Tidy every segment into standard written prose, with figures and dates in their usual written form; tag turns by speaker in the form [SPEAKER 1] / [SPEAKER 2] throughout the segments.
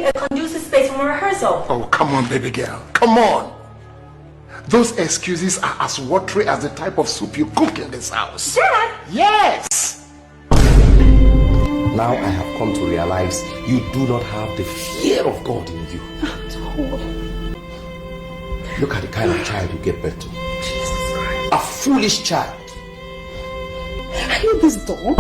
[SPEAKER 1] a conducive space for rehearsal.
[SPEAKER 2] Oh, come on, baby girl. Come on. Those excuses are as watery as the type of soup you cook in this house.
[SPEAKER 1] Dad?
[SPEAKER 2] Yes.
[SPEAKER 3] Now I have come to realize you do not have the fear of God in you. Look at the kind of child you gave birth to.
[SPEAKER 1] Jesus Christ.
[SPEAKER 3] A foolish child.
[SPEAKER 1] Are you this dog?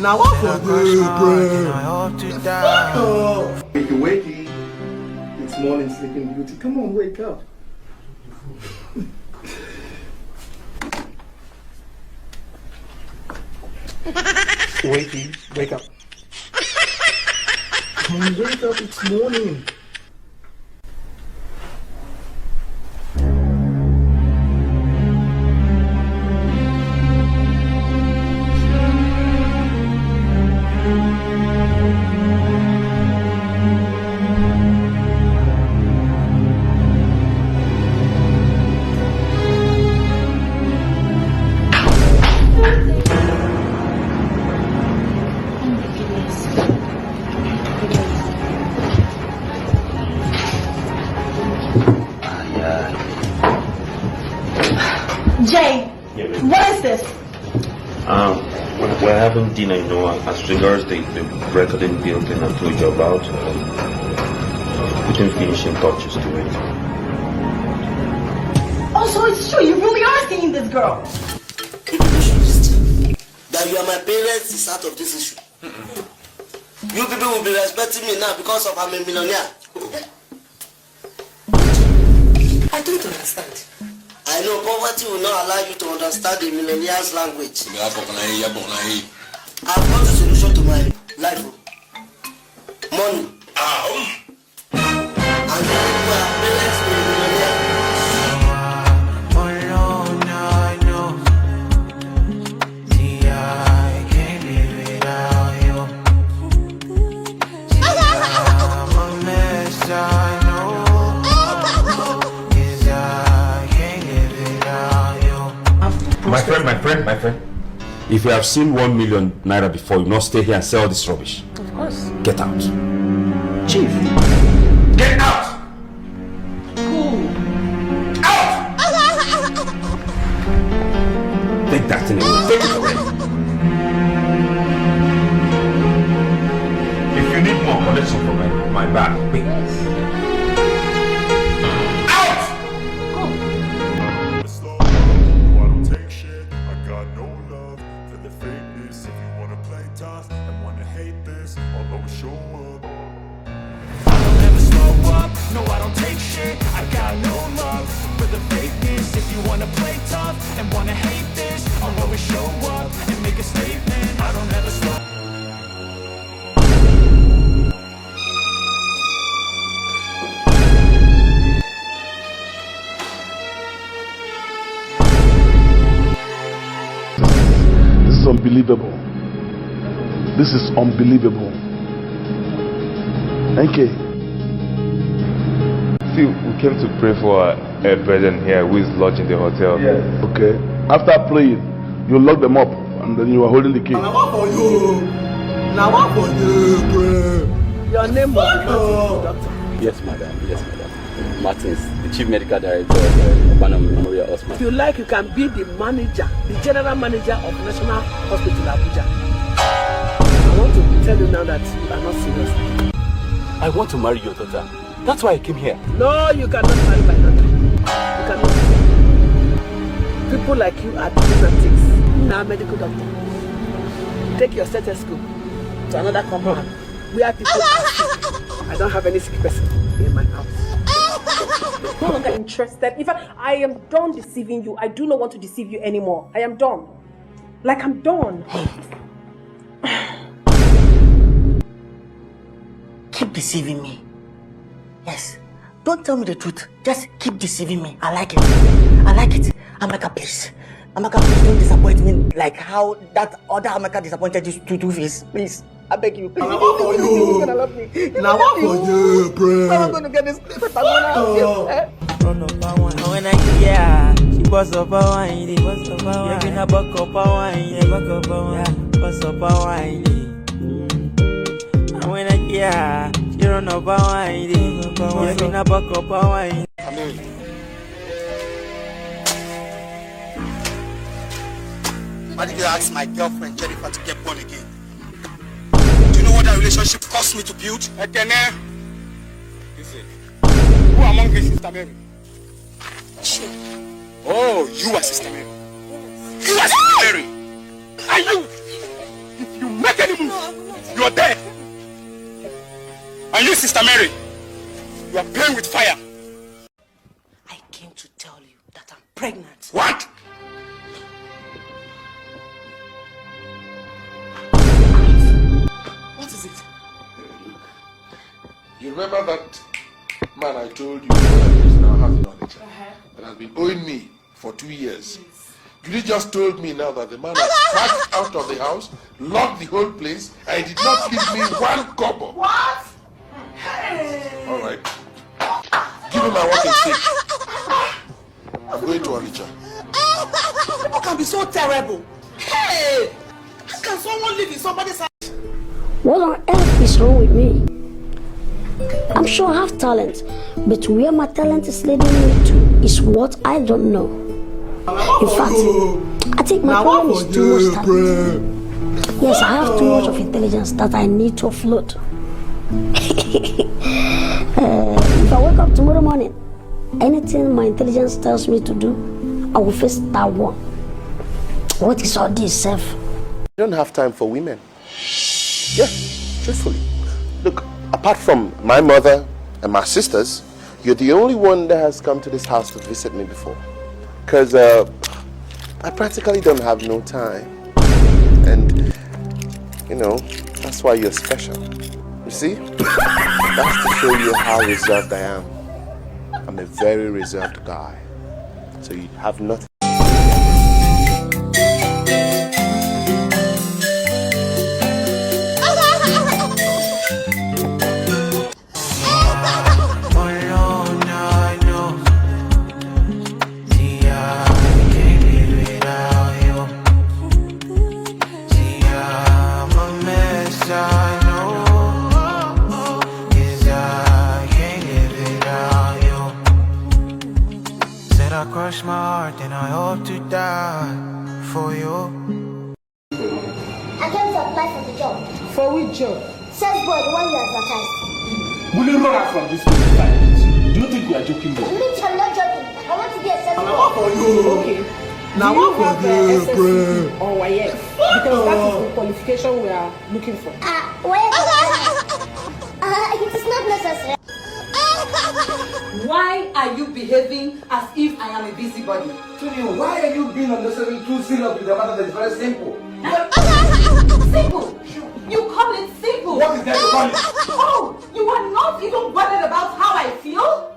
[SPEAKER 2] Now what for you, bro?
[SPEAKER 4] Wakey. It's morning, sleeping beauty. Come on, wake up. Wakey, wake up. Come on, wake up, it's morning.
[SPEAKER 1] Jay, what is this?
[SPEAKER 5] We're having dinner, as regards the recording building I told you about. Putting finishing touches to it.
[SPEAKER 1] Oh, so it's true, you really are seeing this girl.
[SPEAKER 6] That you are my parents is out of this issue. You people will be respecting me now because of I'm a millionaire. I don't understand. I know poverty will not allow you to understand the millionaire's language. I've got a solution to my life. Money. And you people are parents to a millionaire.
[SPEAKER 3] My friend. If you have seen 1 million naira before, you not stay here and sell this rubbish.
[SPEAKER 1] Of course.
[SPEAKER 3] Get out.
[SPEAKER 2] Chief.
[SPEAKER 3] Get out!
[SPEAKER 1] Cool.
[SPEAKER 3] Out! Take that thing away. Take it away. If you need more, collect some from my bag. Wait.
[SPEAKER 7] No, I don't take shit. I got no love for the fakeness. If you wanna play tough and wanna hate this, I'll always show up and make a statement. I don't ever stop.
[SPEAKER 4] This is unbelievable. This is unbelievable. Okay.
[SPEAKER 8] We came to pray for a brethren here who is lodged in the hotel.
[SPEAKER 4] Yes. Okay. After praying, you lock them up and then you are holding the key.
[SPEAKER 6] Now what for you? Now what for you, bro?
[SPEAKER 9] Your name was Doctor. Yes, madam. Martins, the Chief Medical Director of Obana Memorial Hospital. If you like, you can be the manager, the general manager of National Hospital Abuja. I want to tell you now that you are not serious.
[SPEAKER 3] I want to marry your daughter. That's why I came here.
[SPEAKER 9] No, you cannot marry my daughter. You cannot. People like you are lunatics. Now, medical doctor. Take your stethoscope to another compound where people are sick. I don't have any sick person in my house.
[SPEAKER 1] I'm no longer interested. In fact, I am done deceiving you. I do not want to deceive you anymore. I am done. Like, I'm done.
[SPEAKER 6] Keep deceiving me. Yes. Don't tell me the truth. Just keep deceiving me. I like it. I'm like a please.
[SPEAKER 10] Amaka, please don't disappoint me like how that other Amaka disappointed you to Two-Face. Please, I beg you. Please, you're gonna love me.
[SPEAKER 4] Now what for you, bro?
[SPEAKER 10] I'm gonna get this place. I'm gonna have you.
[SPEAKER 11] Run up a wine. When I yeah, she bust up a wine. Bust up a wine. Yeah, been a buck up a wine. Buck up a wine. Bust up a wine. And when I yeah, she run up a wine. Yeah, been a buck up a wine.
[SPEAKER 6] Why did you ask my girlfriend Jennifer to get born again? Do you know what that relationship cost me to build?
[SPEAKER 12] Ekene. Listen. Who among you, Sister Mary?
[SPEAKER 6] Shit.
[SPEAKER 12] Oh, you are Sister Mary. You are Sister Mary. And you, if you make any move, you are dead. And you, Sister Mary, you are playing with fire.
[SPEAKER 6] I came to tell you that I'm pregnant.
[SPEAKER 12] What?
[SPEAKER 6] What is it?
[SPEAKER 2] You remember that man I told you when I was now having knowledge that has been owing me for 2 years? Yes. You just told me now that the man has packed out of the house, locked the whole place, and he did not give me 1 kobo.
[SPEAKER 6] What?
[SPEAKER 2] All right. Give me my walking stick. I'm going to Onitsha.
[SPEAKER 6] People can be so terrible. Hey! How can someone live in somebody's house?
[SPEAKER 13] What on earth is wrong with me? I'm sure I have talent, but where my talent is leading me to is what I don't know. In fact, I think my problem is too much talent. Yes, I have too much of intelligence that I need to offload. If I wake up tomorrow morning, anything my intelligence tells me to do, I will face that one. What is all this, Seth?
[SPEAKER 14] You don't have time for women. Yeah, truthfully. Look, apart from my mother and my sisters, you're the only one that has come to this house to visit me before. Because I practically don't have no time. And, you know, that's why you're special. You see? That's to show you how reserved I am. I'm a very reserved guy. So you have nothing.
[SPEAKER 11] Crush my heart and I hope to die for you.
[SPEAKER 15] I came to apply for the job.
[SPEAKER 1] For which job?
[SPEAKER 15] Sales boy, the one you advertised.
[SPEAKER 12] Will you run out from this place? Do you think we are joking here?
[SPEAKER 15] Me too, I'm not joking. I want to be a sales boy.
[SPEAKER 1] Okay. Now what was the SSC or YF? Because that is the qualification we are looking for.
[SPEAKER 15] YF. It is not necessary.
[SPEAKER 16] Why are you behaving as if I am a busybody?
[SPEAKER 17] Why are you being unnecessarily too serious with the matter that is very simple?
[SPEAKER 16] Simple? You call it simple?
[SPEAKER 17] What is there to call it?
[SPEAKER 16] Oh, you are not even bothered about how I feel?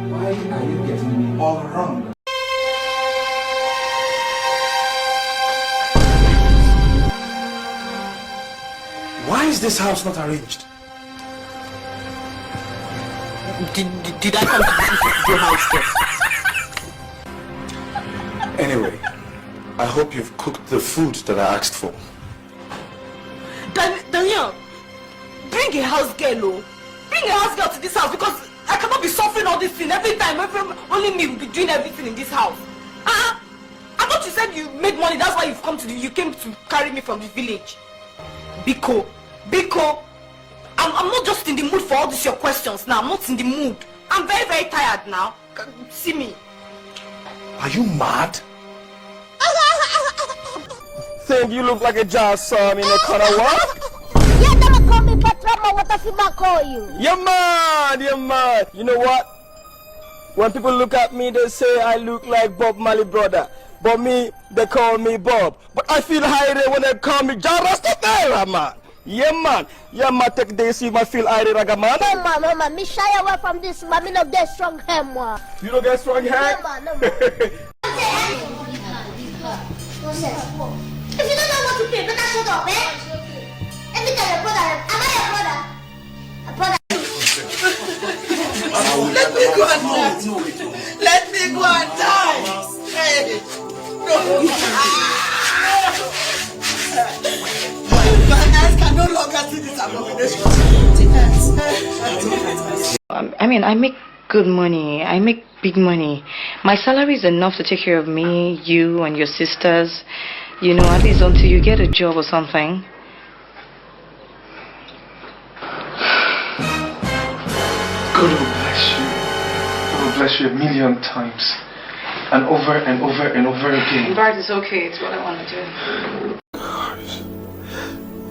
[SPEAKER 17] Why are you getting me all wrong?
[SPEAKER 12] Why is this house not arranged?
[SPEAKER 6] Did I come to this house first?
[SPEAKER 12] Anyway, I hope you've cooked the food that I asked for.
[SPEAKER 6] Daniel, bring a house girl, oh. Bring a house girl to this house because I cannot be suffering all this thing every time. Only me will be doing everything in this house. I thought you said you made money, that's why you came to carry me from the village. Biko, I'm not just in the mood for all these your questions now. I'm not in the mood. I'm very, very tired now. See me.
[SPEAKER 12] Are you mad?
[SPEAKER 11] Think you look like a jar son in a corner, what?
[SPEAKER 15] You never call me Patrama, what if I call you?
[SPEAKER 11] You're mad. You know what? When people look at me, they say I look like Bob Marley brother. But me, they call me Bob. But I feel higher when they call me Jar Rastafari, man.
[SPEAKER 18] Yeah, man. Yeah, man, take this, you might feel irie ragaman.
[SPEAKER 15] No, man, me shy away from this, man. Me no get strong hair, man.
[SPEAKER 18] You don't get strong hair?
[SPEAKER 15] No, man. If you don't know what to pay, better shut up, eh? Let me tell your brother, am I your brother? A brother.
[SPEAKER 19] Let me go and die. Let me go and die. Hey. No. My eyes can no longer see this abomination.
[SPEAKER 20] I mean, I make good money. I make big money. My salary is enough to take care of me, you, and your sisters. You know, at least until you get a job or something.
[SPEAKER 21] God will bless you. God will bless you a million times. And over and over and over again.
[SPEAKER 20] Bart, it's okay. It's what I want to do.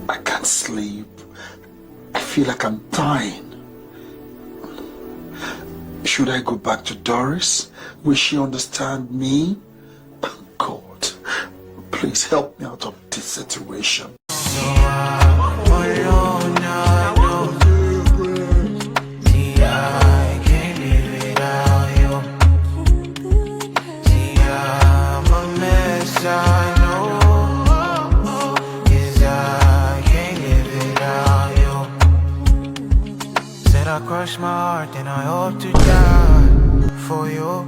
[SPEAKER 22] I can't sleep. I feel like I'm dying. Should I go back to Doris? Will she understand me? God, please help me out of this situation.
[SPEAKER 11] I crush my heart and I hope to die for you.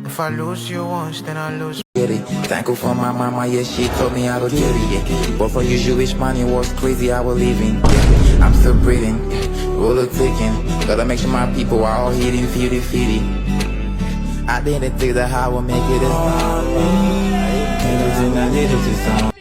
[SPEAKER 11] If I lose you once, then I lose.
[SPEAKER 23] Thankful for my mama, yeah, she told me I would get it, yeah. But for you Jewish man, it was crazy, I was leaving, yeah. I'm still breathing, roller ticking. Gotta make sure my people are all hitting, feedy. I didn't think that I would make it as